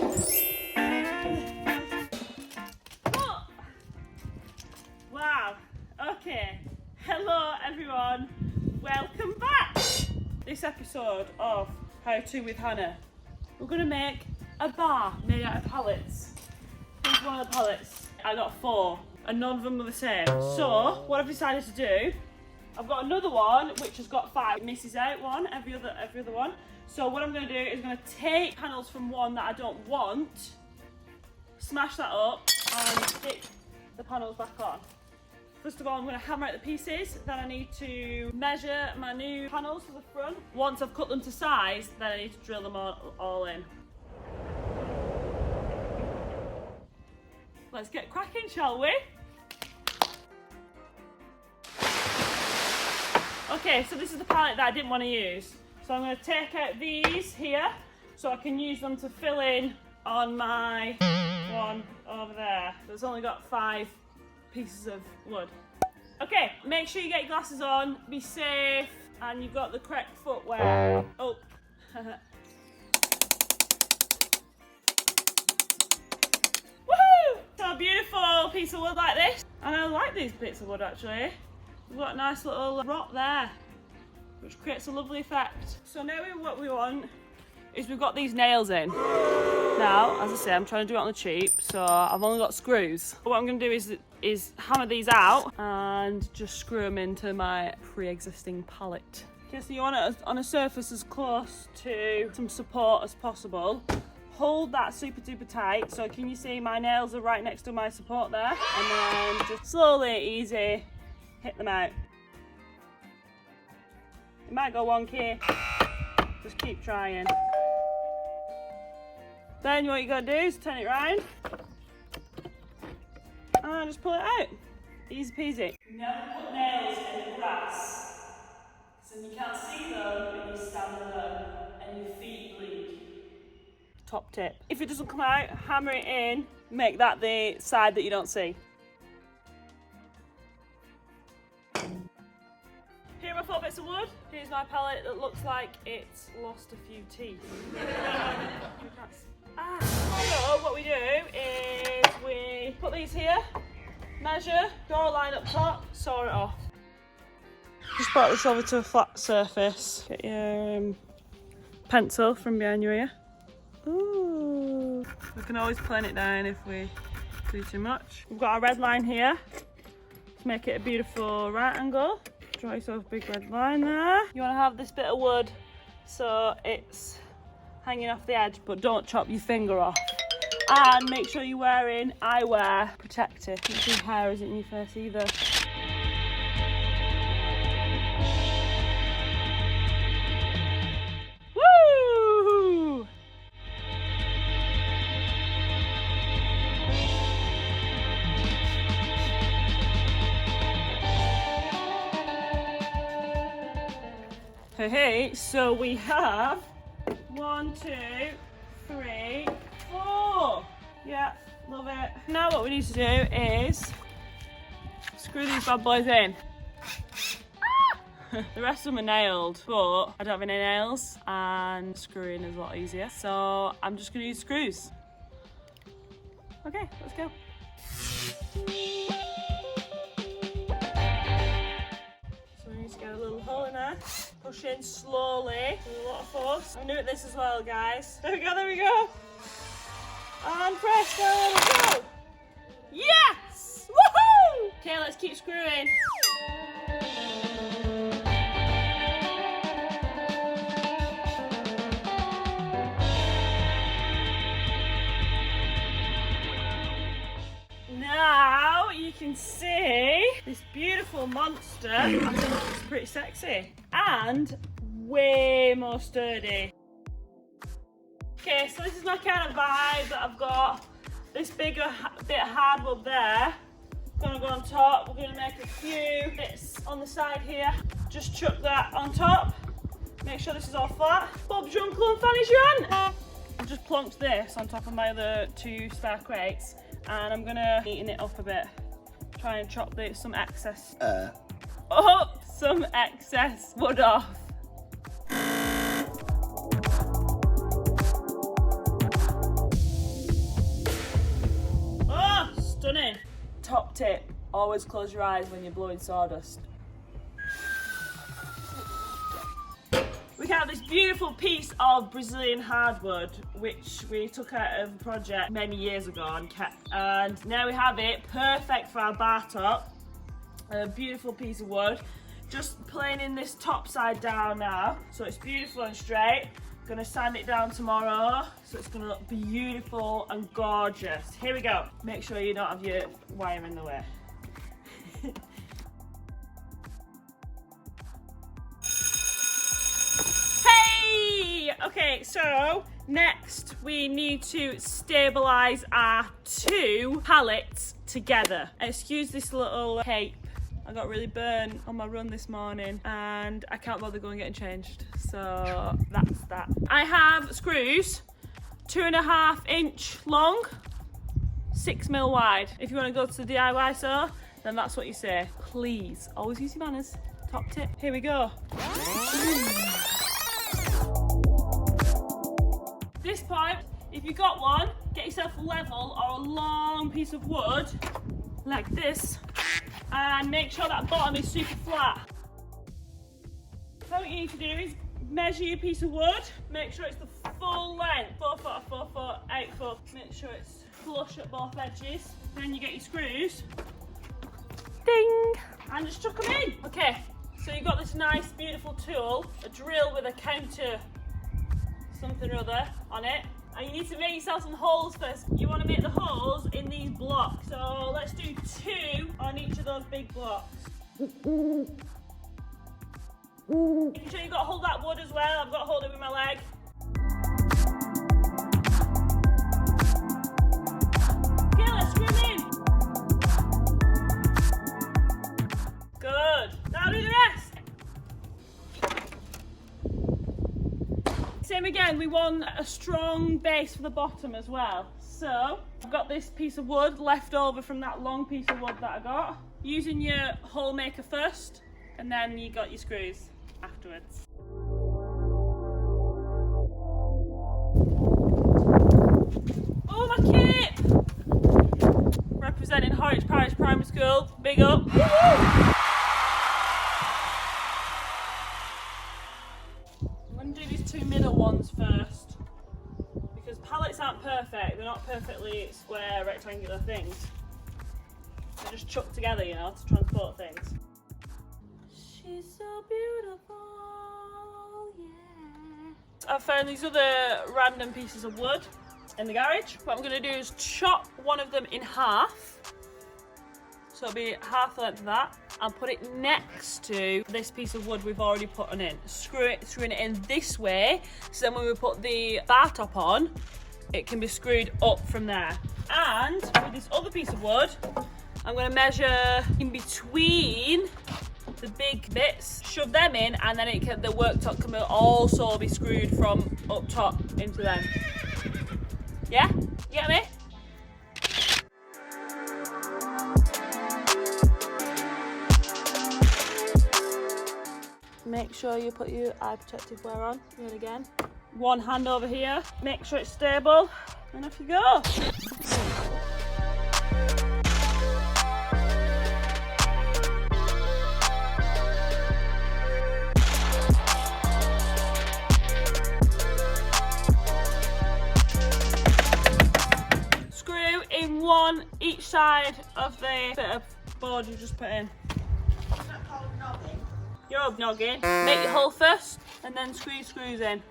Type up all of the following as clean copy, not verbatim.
Oh. Wow. Okay. Hello everyone. Welcome back. This episode of How To with Hannah. We're going to make a bar made out of pallets. Here's one of the pallets. I got 4 and none of them were the same. So what I've decided to do, I've got another one which has got 5. It misses out one, every other one. So what I'm going to do is I'm going to take panels from one that I don't want, smash that up and stick the panels back on. First of all, I'm going to hammer out the pieces, then I need to measure my new panels for the front. Once I've cut them to size, then I need to drill them all in. Let's get cracking, shall we? Okay, so this is the palette that I didn't want to use. So I'm going to take out these here, so I can use them to fill in on my one over there. It's only got 5 pieces of wood. Okay, make sure you get your glasses on, be safe, and you've got the correct footwear. Oh. Woohoo! So a beautiful piece of wood like this. And I like these bits of wood actually. We've got a nice little rot there, which creates a lovely effect. So now what we want is we've got these nails in. Now, as I say, I'm trying to do it on the cheap, so I've only got screws. What I'm going to do is hammer these out and just screw them into my pre-existing pallet. Okay, so you want it on a surface as close to some support as possible. Hold that super duper tight. So can you see my nails are right next to my support there? And then just slowly, easy, hit them out. It might go wonky. Just keep trying. Then what you gotta do is turn it round and just pull it out. Easy peasy. Never put nails in the grass, because then you can't see them when you stand on them and your feet bleed. Top tip. If it doesn't come out, hammer it in, make that the side that you don't see. Here are my 4 bits of wood. Here's my palette that looks like it's lost a few teeth. So what we do is we put these here, measure, draw a line up top, saw it off. Just brought this over to a flat surface. Get your pencil from behind your ear. Ooh. We can always plane it down if we do too much. We've got our red line here to make it a beautiful right angle. Draw yourself a big red line there. You want to have this bit of wood so it's hanging off the edge, but don't chop your finger off. And make sure you're wearing eyewear protector. Make sure your hair isn't in your face either. Woo! Hey, so we have 1, 2, 3, 4. Yeah, love it. Now what we need to do is screw these bad boys in. The rest of them are nailed, but I don't have any nails and screwing is a lot easier. So I'm just going to use screws. Okay, let's go. So we need to get a little hole in there. Push in slowly with a lot of force. I'm new at this as well, guys. There we go, there we go. And press, there we go. Yes! Woohoo! Okay, let's keep screwing. Now you can see this beautiful monster. I think it's pretty sexy and way more sturdy. Okay, so this is my kind of vibe that I've got. This bigger bit of hardwood there. Gonna go on top. We're gonna make a few bits on the side here. Just chuck that on top. Make sure this is all flat. Bob's your uncle and Fanny's your aunt. I've just plonked this on top of my other 2 spare crates, and I'm gonna neaten it up a bit. Try and chop some excess some excess wood off. top tip, always close your eyes when you're blowing sawdust. We have this beautiful piece of Brazilian hardwood, which we took out of a project many years ago and kept. And now we have it, perfect for our bar top. A beautiful piece of wood. Just planing this top side down now, so it's beautiful and straight. Gonna sand it down tomorrow, so it's gonna look beautiful and gorgeous. Here we go. Make sure you don't have your wire in the way. Hey! Okay, so next we need to stabilize our two pallets together. Excuse this little cape. I got really burnt on my run this morning and I can't bother going getting changed. So that's that. I have screws, 2.5 inch long, 6 mil wide. If you want to go to the DIY store, then that's what you say. Please, always use your manners. Top tip. Here we go. At this point, if you got one, get yourself a level or a long piece of wood like this. And make sure that bottom is super flat. So what you need to do is measure your piece of wood, make sure it's the full length, 4 foot or 4 foot, 8 foot, make sure it's flush at both edges. Then you get your screws, ding, and just chuck them in. Okay, so you've got this nice beautiful tool, a drill with a counter something or other on it. And you need to make yourself some holes first. You want to make the holes in these blocks. So let's do 2 on each of those big blocks. Making sure you've got to hold that wood as well. I've got to hold it with my leg. Okay, let's screw them in. Good. Now do the rest. Same again, we want a strong base for the bottom as well. So I've got this piece of wood left over from that long piece of wood that I got. Using your hole maker first, and then you got your screws afterwards. Oh, my kit! Representing Horwich Parish Primary School, big up. Woo-hoo! Middle ones first, because pallets aren't perfect. They're not perfectly square rectangular things. They're just chucked together, you know, to transport things. She's so beautiful, yeah. I found these other random pieces of wood in the garage. What I'm going to do is chop one of them in half, so it'll be half the length of that, and put it next to this piece of wood we've already put on in. Screwing it in this way, so then when we put the bar top on, it can be screwed up from there. And with this other piece of wood, I'm going to measure in between the big bits, shove them in, and then the worktop can also be screwed from up top into them. Yeah? You get me? Make sure you put your eye protective wear on, and again. One hand over here, make sure it's stable, and off you go. Screw in one each side of the bit of board you just put in. You're obnogging. Make your hole first and then screw screws in.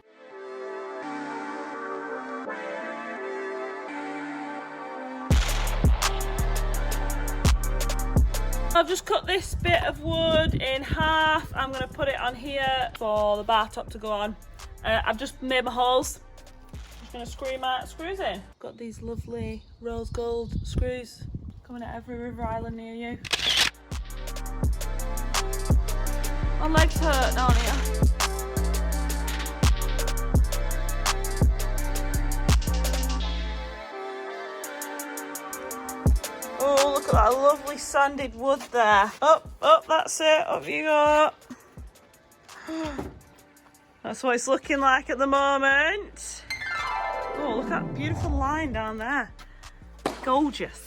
I've just cut this bit of wood in half. I'm going to put it on here for the bar top to go on. I've just made my holes. Just going to screw my screws in. Got these lovely rose gold screws coming at every river island near you. My legs hurt down here. Oh, look at that lovely sanded wood there. Up, that's it. Up you go. That's what it's looking like at the moment. Oh, look at that beautiful line down there. Gorgeous.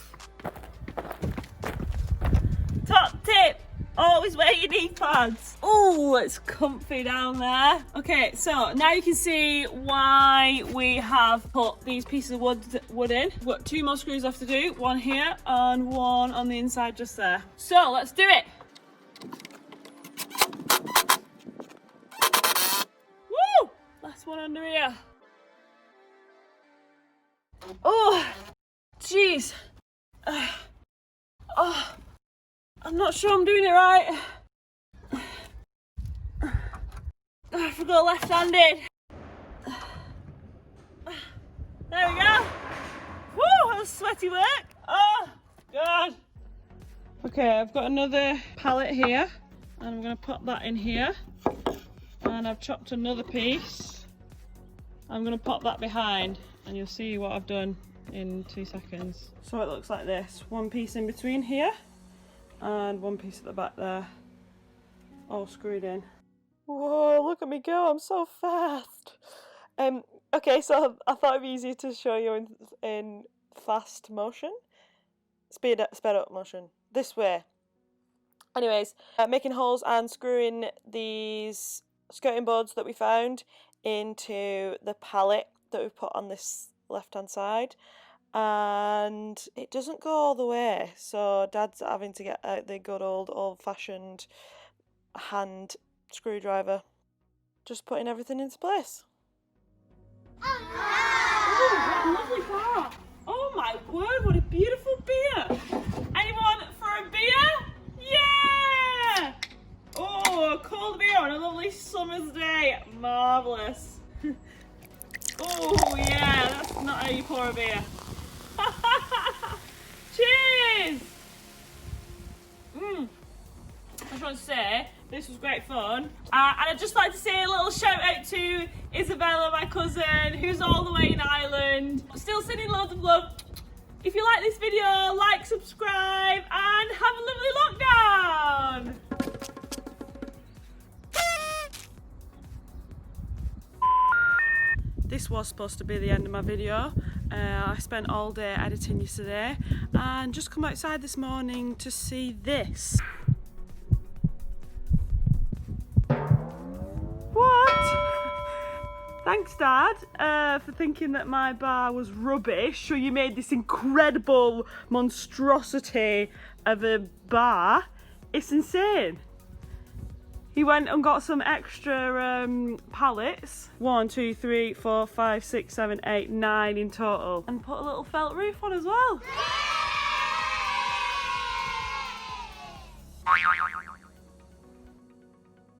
Top tip, always wear your knee pads. Oh, it's comfy down there. Okay, so now you can see why we have put these pieces of wood in. We've got 2 more screws left to do, one here and one on the inside just there. So let's do it. Woo! Last one under here. Oh, jeez. Oh, I'm not sure I'm doing it right. I forgot left-handed. There we go. Woo, that was sweaty work. Oh, God. Okay, I've got another pallet here, and I'm going to put that in here. And I've chopped another piece. I'm going to pop that behind, and you'll see what I've done in 2 seconds. So it looks like this. One piece in between here, and one piece at the back there, all screwed in. Whoa, look at me go, I'm so fast. Okay, so I thought it'd be easier to show you in fast motion. Sped up motion. This way. Anyways, making holes and screwing these skirting boards that we found into the pallet that we put on this left-hand side. And it doesn't go all the way, so Dad's having to get out the good old-fashioned hand screwdriver, just putting everything into place. Oh, what a lovely bar! Oh my word, what a beautiful beer! Anyone for a beer? Yeah! Oh, a cold beer on a lovely summer's day. Marvellous. Oh yeah, that's not how you pour a beer. Cheers! I just want to say, this was great fun. And I'd just like to say a little shout out to Isabella, my cousin, who's all the way in Ireland. Still sending loads of love. If you like this video, like, subscribe, and have a lovely lockdown! This was supposed to be the end of my video. I spent all day editing yesterday and just come outside this morning to see this. What? Thanks, Dad, for thinking that my bar was rubbish. So you made this incredible monstrosity of a bar. It's insane. He went and got some extra pallets. 1, 2, 3, 4, 5, 6, 7, 8, 9 in total. And put a little felt roof on as well.